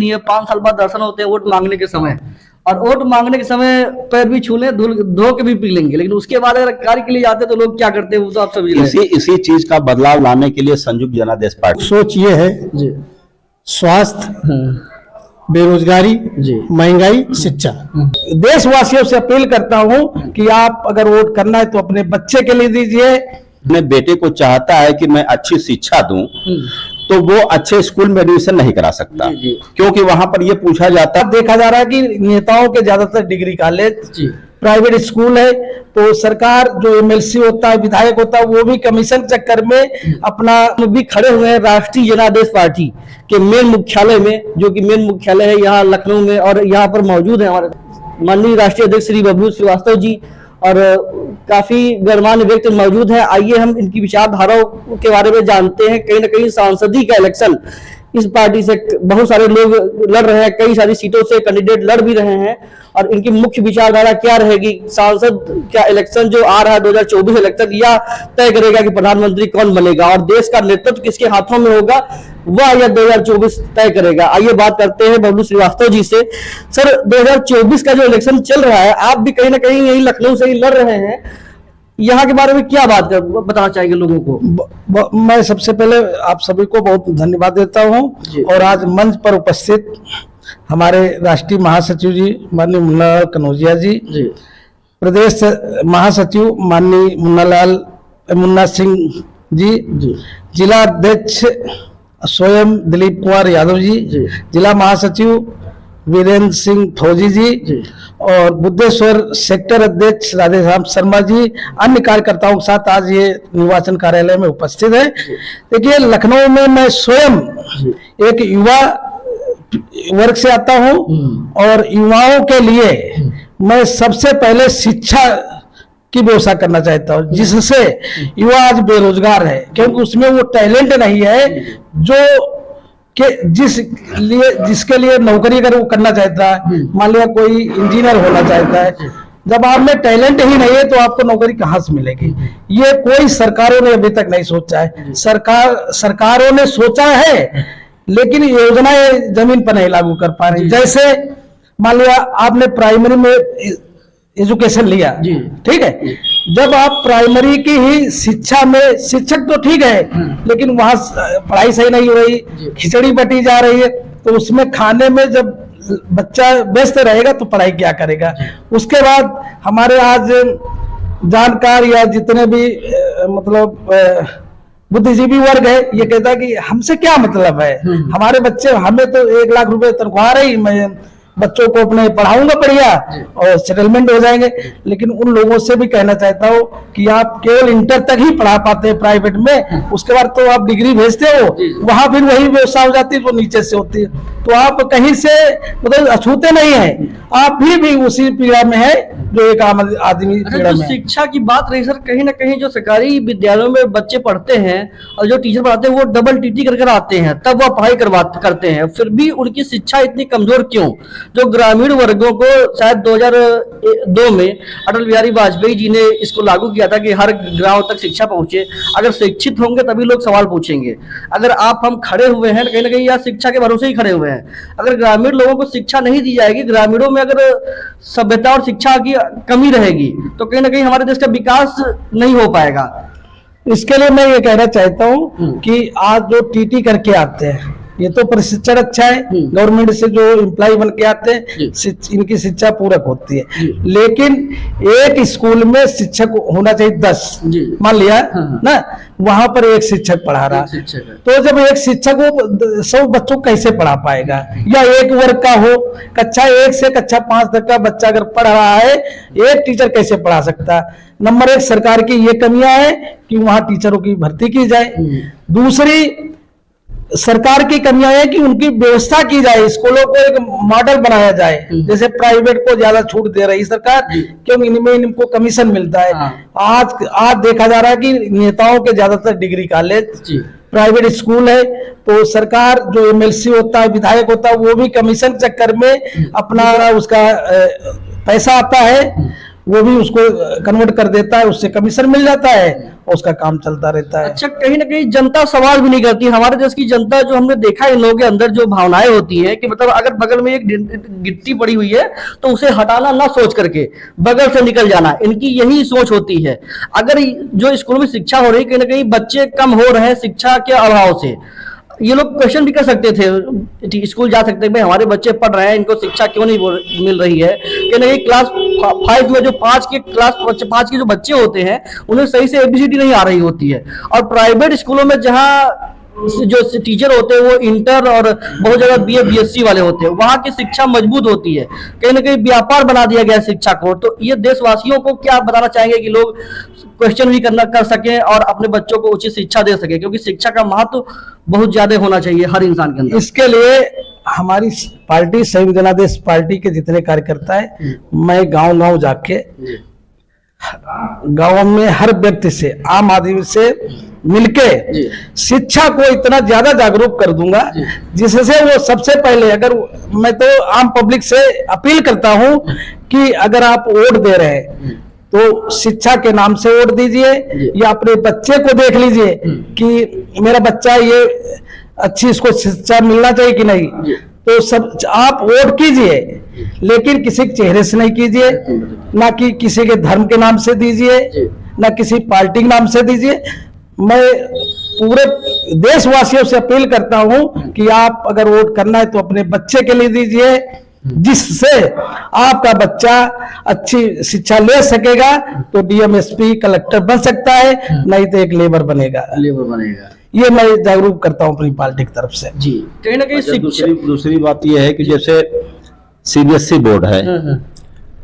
नहीं है। 5 साल बाद दर्शन होते हैं वोट मांगने के समय, और वोट मांगने के समय पैर भी छू लें, धो के भी पी लेंगे, लेकिन उसके बाद अगर कार्य के लिए जाते तो लोग क्या करते हैं वो तो आप समझ रहे हैं। इसी चीज का बदलाव लाने के लिए संयुक्त जनादेश पार्टी सोच ये है जी, स्वास्थ्य, बेरोजगारी, महंगाई, शिक्षा। देशवासियों से अपील करता हूं कि आप अगर वोट करना है तो अपने बच्चे के लिए दीजिए। अपने बेटे को चाहता है कि मैं अच्छी शिक्षा दूं, तो वो अच्छे स्कूल में एडमिशन नहीं करा सकता, क्योंकि वहां पर ये पूछा जाता है। देखा जा रहा है कि नेताओं के ज्यादातर डिग्री कॉलेज प्राइवेट स्कूल है, तो सरकार जो एमएलसी होता है, विधायक होता है, वो भी कमीशन चक्कर में अपना भी खड़े हुए हैं राष्ट्रीय जनादेश पार्टी के मेन मुख्यालय में, जो कि मेन मुख्यालय है यहाँ लखनऊ में, और यहाँ पर मौजूद है हमारे माननीय राष्ट्रीय अध्यक्ष श्री बबलू श्रीवास्तव जी, और काफी गणमान्य व्यक्ति मौजूद है। आइए हम इनकी विचारधाराओं के बारे में जानते हैं। कहीं ना कहीं सांसदीय का इलेक्शन इस पार्टी से बहुत सारे लोग लड़ रहे हैं, कई सारी सीटों से कैंडिडेट लड़ भी रहे हैं, और इनकी मुख्य विचारधारा क्या रहेगी। सांसद का इलेक्शन जो आ रहा है 2024 इलेक्शन, यह तय करेगा कि प्रधानमंत्री कौन बनेगा, और देश का नेतृत्व किसके हाथों में होगा वह यह 2024 तय करेगा। आइए बात करते हैं बबलू श्रीवास्तव जी से। सर, 2024 का जो इलेक्शन चल रहा है, आप भी कहीं ना कहीं यही लखनऊ से ही लड़ रहे हैं, यहाँ के बारे में क्या बताना चाहेंगे लोगों को? मैं सबसे पहले आप सभी को बहुत धन्यवाद देता हूँ, और आज मंच पर उपस्थित हमारे राष्ट्रीय महासचिव जी माननीय मुन्नालाल कनौजिया जी, प्रदेश महासचिव माननीय मुन्ना सिंह जी, जिला अध्यक्ष स्वयं दिलीप कुमार यादव जी, जिला महासचिव वीरेंद्र सिंह फौजी जी, और बुद्धेश्वर सेक्टर अध्यक्ष राधेश्याम शर्मा जी, अन्य कार्यकर्ताओं के साथ आज ये निर्वाचन कार्यालय में उपस्थित है। देखिए, लखनऊ में मैं स्वयं एक युवा वर्ग से आता हूं, और युवाओं के लिए मैं सबसे पहले शिक्षा की व्यवस्था करना चाहता हूं, जिससे युवा आज बेरोजगार है, क्योंकि उसमें वो टैलेंट नहीं है जो कि जिसके लिए नौकरी अगर वो करना चाहता है, मान लिया कोई इंजीनियर होना चाहता है, जब आप में टैलेंट ही नहीं है तो आपको नौकरी कहां से मिलेगी। ये कोई सरकारों ने अभी तक नहीं सोचा है। सरकारों ने सोचा है, लेकिन योजनाएं जमीन पर नहीं लागू कर पा रही। जैसे मान लिया आपने प्राइमरी में एजुकेशन लिया, ठीक है, जब आप प्राइमरी की ही शिक्षा में, शिक्षक तो ठीक है, लेकिन वहां पढ़ाई सही नहीं हो रही, खिचड़ी बटी जा रही है, तो उसमें खाने में जब बच्चा व्यस्त रहेगा तो पढ़ाई क्या करेगा। उसके बाद हमारे आज जानकार या जितने भी मतलब बुद्धिजीवी वर्ग है, ये कहता है कि हमसे क्या मतलब है, हमारे बच्चे, हमें तो 1 लाख रुपए तनख्वाह रही, मैं बच्चों को अपने पढ़ाऊंगा बढ़िया और सेटलमेंट हो जाएंगे। लेकिन उन लोगों से भी कहना चाहता हूँ कि आप केवल इंटर तक ही पढ़ा पाते हैं प्राइवेट में, उसके बाद तो आप डिग्री भेजते हो, वहां फिर वही व्यवस्था हो जाती है जो नीचे से होती है, तो आप कहीं से मतलब अछूते नहीं है, आप भी उसी पीड़ा में है जो एक आम आदमी पीड़ा में। शिक्षा की बात रही सर, कहीं ना कहीं जो सरकारी विद्यालयों में बच्चे पढ़ते हैं और जो टीचर पढ़ाते हैं वो डबल टीटी कर आते हैं, तब वह पढ़ाई करते हैं, फिर भी उनकी शिक्षा इतनी कमजोर क्यों? जो ग्रामीण वर्गों को शायद 2002 में अटल बिहारी वाजपेयी जी ने इसको लागू किया था कि हर गांव तक शिक्षा पहुंचे, अगर शिक्षित होंगे तभी लोग सवाल पूछेंगे। अगर हम खड़े हुए हैं कहीं ना कहीं या शिक्षा के भरोसे ही खड़े हुए हैं, अगर ग्रामीण लोगों को शिक्षा नहीं दी जाएगी, ग्रामीणों में अगर सभ्यता और शिक्षा की कमी रहेगी, तो कहीं ना कहीं हमारे देश का विकास नहीं हो पाएगा। इसके लिए मैं ये कहना चाहता हूँ कि आज जो टीटी करके आते हैं, ये तो प्रशिक्षण अच्छा है, गवर्नमेंट से जो एम्प्लॉय बन के आते हैं इनकी शिक्षा पूरक होती है, लेकिन एक स्कूल में शिक्षक होना चाहिए 10, मान लिया ना, वहां पर एक शिक्षक पढ़ा रहा, तो जब एक शिक्षक वो 100 बच्चों को कैसे पढ़ा पाएगा? या एक वर्ग का हो, कक्षा 1 से कक्षा 5 तक का बच्चा अगर पढ़ रहा है, एक टीचर कैसे पढ़ा सकता? नंबर 1 सरकार की ये कमियां है कि वहां टीचरों की भर्ती की जाए। दूसरी सरकार की कमियां है कि उनकी व्यवस्था की जाए, स्कूलों को एक मॉडल बनाया जाए, जैसे प्राइवेट को ज्यादा छूट दे रही सरकार, क्योंकि इनमें इनको कमीशन मिलता है। आज देखा जा रहा है कि नेताओं के ज्यादातर डिग्री कॉलेज प्राइवेट स्कूल है, तो सरकार जो एमएलसी होता है, विधायक होता है, वो भी कमीशन चक्कर में अपना उसका पैसा आता है, वो भी उसको कन्वर्ट कर देता है, उससे कमीशन मिल जाता है और उसका काम चलता रहता है। अच्छा, कहीं ना कहीं जनता सवाल भी नहीं करती। हमारे देश की जनता, जो हमने देखा है, इन लोगों के अंदर जो भावनाएं होती हैं कि मतलब अगर बगल में एक गिट्टी पड़ी हुई है तो उसे हटाना ना सोच करके बगल से निकल जाना, इनकी यही सोच होती है। अगर जो स्कूल में शिक्षा हो रही, कहीं ना कहीं बच्चे कम हो रहे हैं शिक्षा के अभाव से, ये लोग क्वेश्चन भी कर सकते थे, स्कूल जा सकते हैं, भाई हमारे बच्चे पढ़ रहे हैं, इनको शिक्षा क्यों नहीं मिल रही है। कि नहीं, क्लास 5 में जो 5 के जो बच्चे होते हैं उन्हें सही से ABCD नहीं आ रही होती है। और प्राइवेट स्कूलों में जहाँ जो टीचर होते हैं वो इंटर और बहुत ज्यादा BA BSc वाले होते हैं, वहाँ की शिक्षा मजबूत होती है। कहीं ना कहीं व्यापार बना दिया गया है शिक्षा को। तो ये देशवासियों को क्या बताना चाहेंगे कि लोग क्वेश्चन भी कर सकें और अपने बच्चों को उचित शिक्षा दे सके, क्योंकि शिक्षा का महत्व बहुत ज्यादा होना चाहिए हर इंसान के अंदर। इसके लिए हमारी पार्टी, संयुक्त जनादेश पार्टी के जितने कार्यकर्ता है, मैं गांव-गांव जाके गांव में हर व्यक्ति से, आम आदमी से मिलके शिक्षा को इतना ज्यादा जागरूक कर दूंगा जिससे वो सबसे पहले, अगर मैं तो आम पब्लिक से अपील करता हूं कि अगर आप वोट दे रहे हैं तो शिक्षा के नाम से वोट दीजिए, या अपने बच्चे को देख लीजिए कि मेरा बच्चा ये अच्छी इसको शिक्षा मिलना चाहिए कि नहीं, तो सब आप वोट कीजिए, लेकिन किसी के चेहरे से नहीं कीजिए, ना कि किसी के धर्म के नाम से दीजिए, ना किसी पार्टी के नाम से दीजिए। मैं पूरे देशवासियों से अपील करता हूं कि आप अगर वोट करना है तो अपने बच्चे के लिए दीजिए, जिससे आपका बच्चा अच्छी शिक्षा ले सकेगा, तो DM SP कलेक्टर बन सकता है, नहीं तो एक लेबर बनेगा। ये मैं जागरूक करता हूं अपनी पार्टी की तरफ से। जी, कहीं ना कहीं दूसरी बात यह है कि जैसे CBSE बोर्ड है,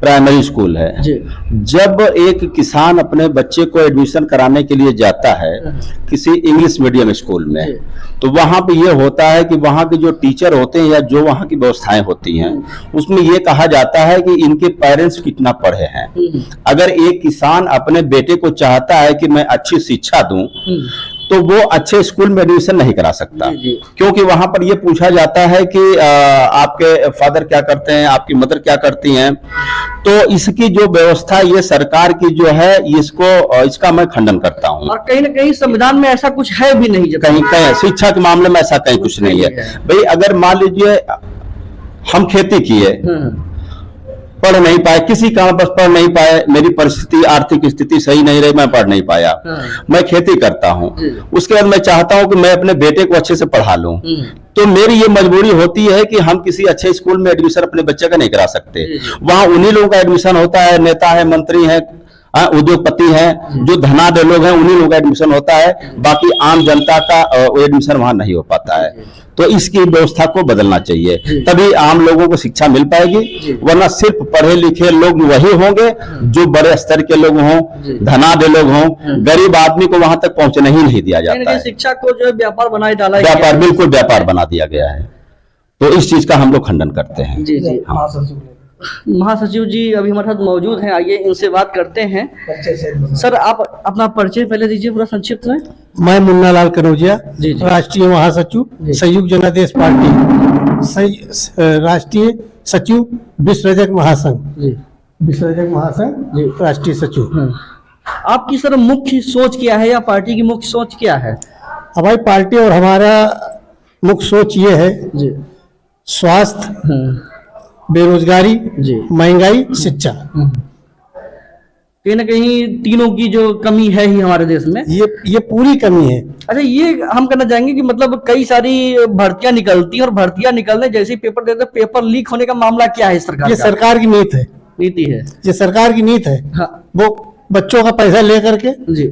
प्राइमरी स्कूल है, जब एक किसान अपने बच्चे को एडमिशन कराने के लिए जाता है किसी इंग्लिश मीडियम स्कूल में, तो वहां पे ये होता है कि वहां के जो टीचर होते हैं या जो वहां की व्यवस्थाएं होती हैं, उसमें ये कहा जाता है कि इनके पेरेंट्स कितना पढ़े हैं। अगर एक किसान अपने बेटे को चाहता है कि मैं अच्छी शिक्षा दूं, तो वो अच्छे स्कूल में एडमिशन नहीं करा सकता, क्योंकि वहां पर ये पूछा जाता है कि आपके फादर क्या करते हैं, आपकी मदर क्या करती हैं। तो इसकी जो व्यवस्था ये सरकार की जो है, इसका मैं खंडन करता हूं। और कहीं ना कहीं संविधान में ऐसा कुछ है भी नहीं, कहीं शिक्षा के मामले में ऐसा कहीं कुछ नहीं है। भाई अगर मान लीजिए हम खेती किए, पढ़ नहीं पाए, किसी कारण बस पढ़ नहीं पाए, मेरी परिस्थिति आर्थिक स्थिति सही नहीं रही, मैं पढ़ नहीं पाया, मैं खेती करता हूं, उसके बाद मैं चाहता हूं कि मैं अपने बेटे को अच्छे से पढ़ा लूं, तो मेरी ये मजबूरी होती है कि हम किसी अच्छे स्कूल में एडमिशन अपने बच्चे का नहीं करा सकते। वहां उन्हीं लोगों का एडमिशन होता है, नेता है, मंत्री है, उद्योगपति हैं, जो धनाढ्य लोग हैं, उन्हीं लोगों का एडमिशन होता है। बाकी आम जनता का एडमिशन वहां नहीं हो पाता है। तो इसकी व्यवस्था को बदलना चाहिए, तभी आम लोगों को शिक्षा मिल पाएगी। वरना सिर्फ पढ़े लिखे लोग वही होंगे जो बड़े स्तर के लोग हों, धनाढ्य लोग हों, गरीब आदमी को वहां तक पहुंचने ही नहीं दिया जाता है। शिक्षा को जो है व्यापार बनाए डाला, व्यापार, बिल्कुल व्यापार बना दिया गया है। तो इस चीज का हम लोग खंडन करते हैं। जी जी। महासचिव जी अभी हमारे साथ मौजूद हैं, आइए इनसे बात करते हैं। सर, आप अपना परिचय पहले दीजिए पूरा संक्षिप्त में। मैं मुन्ना लाल कनौजिया, राष्ट्रीय महासचिव, संयुक्त जनादेश पार्टी, राष्ट्रीय सचिव, विश्व रजक महासंघ, विश्व रजक महासंघ राष्ट्रीय सचिव। आपकी सर मुख्य सोच क्या है, या पार्टी की मुख्य सोच क्या है? हमारी पार्टी और हमारा मुख्य सोच ये है, स्वास्थ्य, बेरोजगारी, महंगाई, शिक्षा। कहीं ना कहीं तीनों की जो कमी है ही हमारे देश में, ये पूरी कमी है। अच्छा, ये हम कहना चाहेंगे कि मतलब कई सारी भर्तियां निकलती हैं और भर्तियां निकलने जैसे ही पेपर देते, पेपर लीक होने का मामला क्या है सरकार? ये सरकार की नीति है, ये सरकार की नीति है। हाँ। वो बच्चों का पैसा लेकर के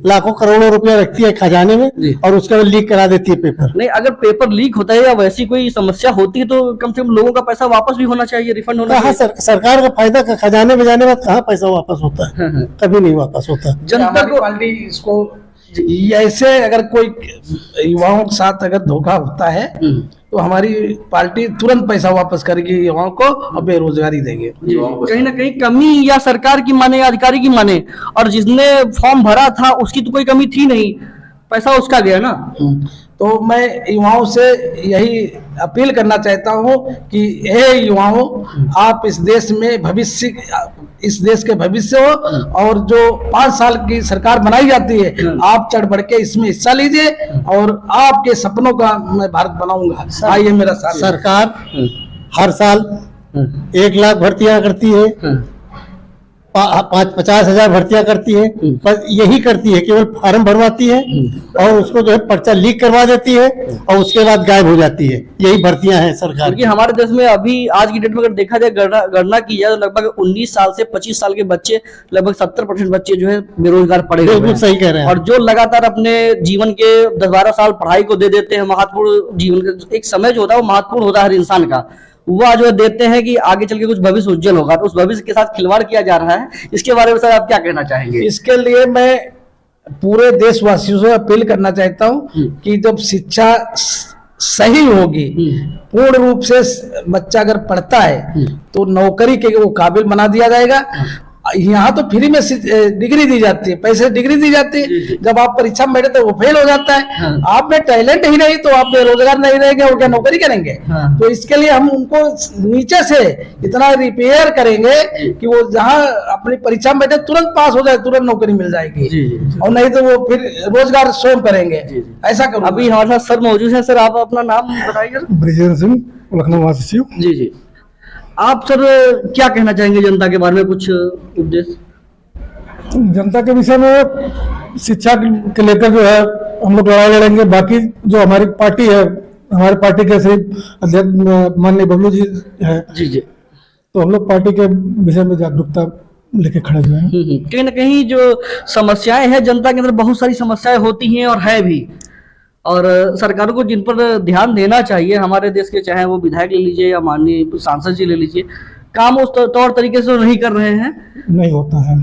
लाखों करोड़ों रुपया रखती है खजाने में और उसके बाद लीक करा देती है पेपर। नहीं, अगर पेपर लीक होता है या वैसी कोई समस्या होती है तो कम से कम लोगों का पैसा वापस भी होना चाहिए, रिफंड होना चाहिए। सरकार का फायदा खजाने में जाने बाद कहाँ पैसा वापस होता है? कभी नहीं वापस होता। जनता को पार्टी इसको ऐसे, अगर कोई युवाओं के साथ अगर धोखा होता है तो हमारी पार्टी तुरंत पैसा वापस करेगी युवाओं को और बेरोजगारी देंगे। कहीं ना कहीं कमी या सरकार की माने या अधिकारी की माने, और जिसने फॉर्म भरा था उसकी तो कोई कमी थी नहीं, पैसा उसका गया ना। तो मैं युवाओं से यही अपील करना चाहता हूं कि हे युवाओं, आप इस देश में भविष्य, इस देश के भविष्य हो, और जो 5 साल की सरकार बनाई जाती है आप चढ़ बढ़ के इसमें हिस्सा लीजिए और आपके सपनों का मैं भारत बनाऊंगा। आइए मेरा साथ। सरकार हर साल 1 लाख भर्तियां करती है, 50,000 भर्तियां करती है, पर यही करती है केवल फॉर्म भरवाती है और उसको जो है पर्चा लीक करवा देती है और उसके बाद गायब हो जाती है। यही भर्तियां हैं सरकार क्योंकि हमारे देश में अभी आज की डेट में अगर देखा जाए, गणना की जाए तो लगभग 19 साल से 25 साल के बच्चे, लगभग 70% बच्चे जो है बेरोजगार पड़े हुए हैं। बिल्कुल सही कह रहे हैं। और जो लगातार अपने जीवन के 10-12 साल पढ़ाई को दे देते हैं, महत्वपूर्ण जीवन का एक समय जो होता है वो महत्वपूर्ण होता है हर इंसान का, वह जो देते हैं कि आगे चल के कुछ भविष्य उज्जवल होगा, तो उस भविष्य के साथ खिलवाड़ किया जा रहा है। इसके बारे में सर आप क्या कहना चाहेंगे? इसके लिए मैं पूरे देशवासियों से अपील करना चाहता हूं कि जब शिक्षा सही होगी, पूर्ण रूप से बच्चा अगर पढ़ता है तो नौकरी के वो काबिल बना दिया जाएगा। यहाँ तो फ्री में डिग्री दी जाती है, पैसे डिग्री दी जाती है, जब आप परीक्षा में बैठे तो वो फेल हो जाता है। आप में टैलेंट ही नहीं तो आप बेरोजगार नहीं रहेंगे और क्या नौकरी करेंगे? तो इसके लिए हम उनको नीचे से इतना रिपेयर करेंगे कि वो जहाँ अपनी परीक्षा में बैठे तुरंत पास हो जाए, तुरंत नौकरी मिल जाएगी, और नहीं तो वो फिर रोजगार स्वयं करेंगे। ऐसा करो। अभी हमारे साथ सर मौजूद है। सर आप अपना नाम बताइए। ब्रिजेंद्र सिंह, लखनऊ वासी। जी जी, आप सर क्या कहना चाहेंगे जनता के बारे में, कुछ उपदेश? जनता के विषय में शिक्षा के लेकर जो है हम लोग लड़ाई लड़ेंगे। बाकी जो हमारी पार्टी है, हमारी पार्टी के सिर्फ अध्यक्ष माननीय बबलू जी है, जी जी, तो हम लोग पार्टी के विषय में जागरूकता लेके खड़े हुए हैं। कहीं ना कहीं जो समस्याएं हैं जनता के अंदर, बहुत सारी समस्याएं होती हैं और है भी, और सरकारों को जिन पर ध्यान देना चाहिए हमारे देश के, चाहे वो विधायक ले लीजिए या माननीय सांसद जी ले लीजिए, काम उस तौर तरीके से नहीं कर रहे हैं। नहीं होता है।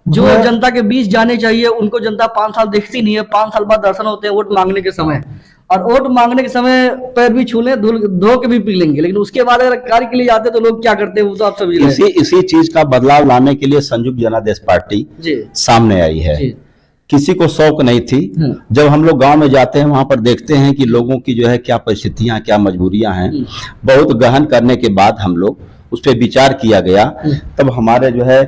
जो जनता के बीच जाने चाहिए उनको जनता 5 साल देखती नहीं है। 5 साल बाद दर्शन होते हैं वोट मांगने के समय, और वोट मांगने के समय पैर भी छू ले, धो के भी पी लेंगे, लेकिन उसके बाद अगर कार्य के लिए जाते तो लोग क्या करते हैं वो तो आप समझ रहे हैं। इसी चीज का बदलाव लाने के लिए संयुक्त जनादेश पार्टी सामने आई है। किसी को शौक नहीं थी। जब हम लोग गांव में जाते हैं वहां पर देखते हैं कि लोगों की जो है क्या परिस्थितियां, क्या मजबूरियां हैं। बहुत गहन करने के बाद हम लोग उस पर विचार किया गया। तब हमारे जो है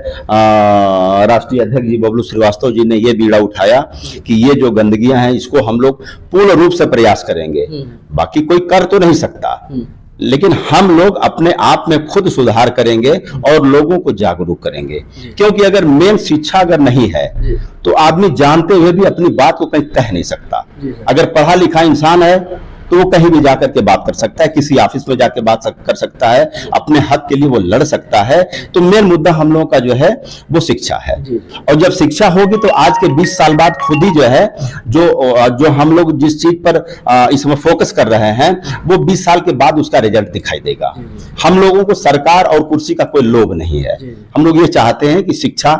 राष्ट्रीय अध्यक्ष जी बबलू श्रीवास्तव जी ने ये बीड़ा उठाया कि ये जो गंदगियां हैं इसको हम लोग पूर्ण रूप से प्रयास करेंगे। बाकी कोई कर तो नहीं सकता, लेकिन हम लोग अपने आप में खुद सुधार करेंगे और लोगों को जागरूक करेंगे। क्योंकि अगर मेन शिक्षा अगर नहीं है तो आदमी जानते हुए भी अपनी बात को कहीं कह नहीं सकता। अगर पढ़ा लिखा इंसान है तो वो कहीं भी जाकर के बात कर सकता है, किसी ऑफिस में जाकर बात कर सकता है, अपने हक के लिए वो लड़ सकता है। तो मेन मुद्दा हम लोगों का जो है वो शिक्षा है। और जब शिक्षा होगी तो आज के 20 साल बाद खुद ही जो है जो हम लोग जिस चीज पर इसमें फोकस कर रहे हैं वो 20 साल के बाद उसका रिजल्ट दिखाई देगा। हम लोगों को सरकार और कुर्सी का कोई लोभ नहीं है। हम लोग ये चाहते हैं कि शिक्षा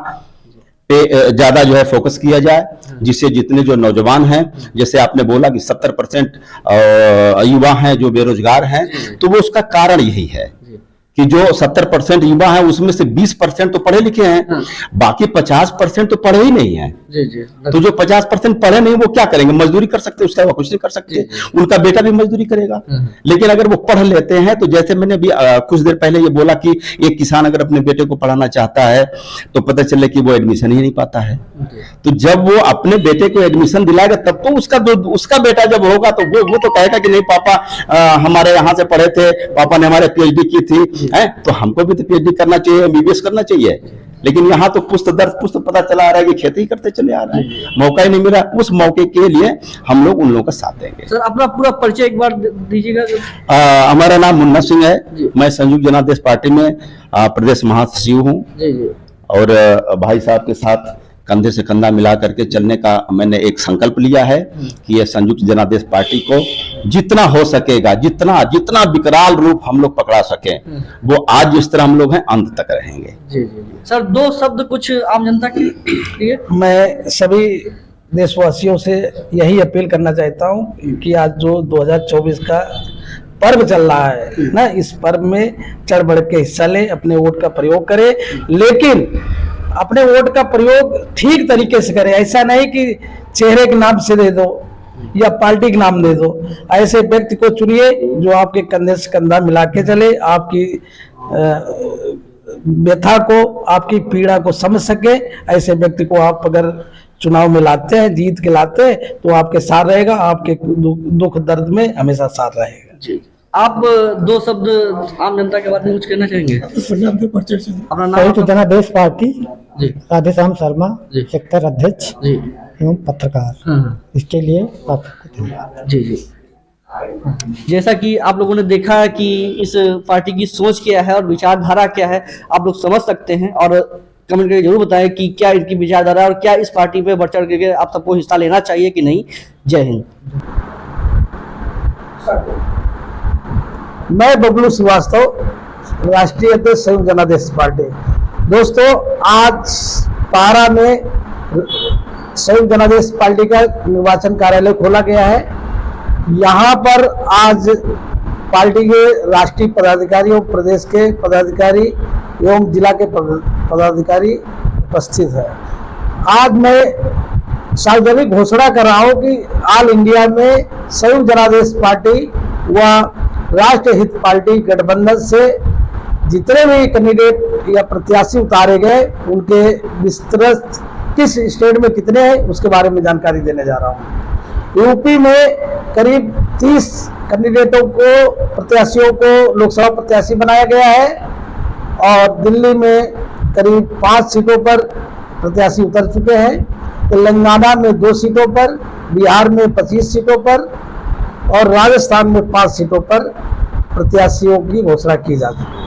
पे ज्यादा जो है फोकस किया जाए, जिससे जितने जो नौजवान हैं, जैसे आपने बोला कि 70% युवा हैं जो बेरोजगार हैं, तो वो उसका कारण यही है कि जो 70% युवा हैं उसमें से 20% तो पढ़े लिखे हैं, बाकी 50% तो पढ़े ही नहीं है। तो जो 50% पढ़े नहीं वो क्या करेंगे? मजदूरी कर सकते, उसका कुछ नहीं कर सकते। उनका बेटा भी मजदूरी करेगा। लेकिन अगर वो पढ़ लेते हैं तो जैसे मैंने अभी कुछ देर पहले ये बोला कि एक किसान अगर अपने बेटे को पढ़ाना चाहता है तो पता चले कि वो एडमिशन ही नहीं पाता है। तो जब वो अपने बेटे को एडमिशन दिलाएगा तब तो उसका बेटा जब होगा तो वो तो कहेगा कि नहीं पापा हमारे यहाँ से पढ़े थे, पापा ने हमारे PhD की थी, है तो हमको भी तो PhD करना चाहिए, MBBS करना चाहिए। लेकिन यहाँ तो पुस्त दर पुस्त पता चला आ रहा है कि खेती करते चले आ रहे हैं, मौका ही नहीं मिला। उस मौके के लिए हम लोग उन लोगों का साथ देंगे। सर अपना पूरा परिचय एक बार दीजिएगा। हमारा नाम मुन्ना सिंह है, मैं संयुक्त जनादेश पार्टी में प्रदेश महासचिव हूँ, और भाई साहब के साथ कंधे से कंधा मिला करके चलने का मैंने एक संकल्प लिया है कि ये संयुक्त जनादेश पार्टी को जितना हो सकेगा, जितना विकराल रूप हम लोग पकड़ा सके, वो आज जिस तरह हम लोग हैं अंत तक रहेंगे। सर 2 शब्द कुछ आम जनता के लिए। मैं सभी देशवासियों से यही अपील करना चाहता हूँ कि आज जो 2024 का पर्व चल रहा है ना, इस पर्व में चढ़ बढ़ के हिस्सा ले, अपने वोट का प्रयोग करें, लेकिन अपने वोट का प्रयोग ठीक तरीके से करें। ऐसा नहीं कि चेहरे के नाम से दे दो, या पार्टी का नाम दे दो। ऐसे व्यक्ति को चुनिए जो आपके कंधे से कंधा मिला के चले, आपकी व्यथा को, आपकी पीड़ा को समझ सके। ऐसे व्यक्ति को आप अगर चुनाव में लाते हैं, जीत के लाते हैं, तो आपके साथ रहेगा, आपके दुख दर्द में हमेशा साथ रहेगा। जी, आप दो शब्द आम जनता के बारे में कुछ कहना चाहेंगे? अपना नाम? संयुक्त जनादेश पार्टी, जी राधेश्याम शर्मा, जी। सेक्टर अध्यक्ष जी एवं पत्रकार। इसके लिए आपको धन्यवाद। जी जी। जैसा कि आप लोगों ने देखा है कि इस पार्टी की सोच क्या है और विचारधारा क्या है, आप लोग समझ सकते हैं और कमेंट करके जरूर बताएं कि क्या इनकी विचारधारा है और क्या इस पार्टी पे बढ़ चढ़ करके आप सबको हिस्सा लेना चाहिए कि नहीं। जय हिंद। मैं बबलू श्रीवास्तव, राष्ट्रीय अध्यक्ष संयुक्त जनादेश पार्टी। दोस्तों, आज पारा में संयुक्त जनादेश पार्टी का निर्वाचन कार्यालय खोला गया है। यहाँ पर आज पार्टी के राष्ट्रीय पदाधिकारी, प्रदेश के पदाधिकारी एवं जिला के पदाधिकारी उपस्थित है। आज मैं सार्वजनिक घोषणा कर रहा हूँ कि ऑल इंडिया में संयुक्त जनादेश पार्टी व राष्ट्रीय हित पार्टी गठबंधन से जितने भी कैंडिडेट या प्रत्याशी उतारे गए, उनके विस्तृत किस स्टेट में कितने हैं उसके बारे में जानकारी देने जा रहा हूँ। यूपी में करीब 30 कैंडिडेटों को, प्रत्याशियों को लोकसभा प्रत्याशी बनाया गया है और दिल्ली में करीब 5 सीटों पर प्रत्याशी उतर चुके हैं। तेलंगाना में 2 सीटों पर, बिहार में 25 सीटों पर और राजस्थान में 5 सीटों पर प्रत्याशियों की घोषणा की जा चुकी है।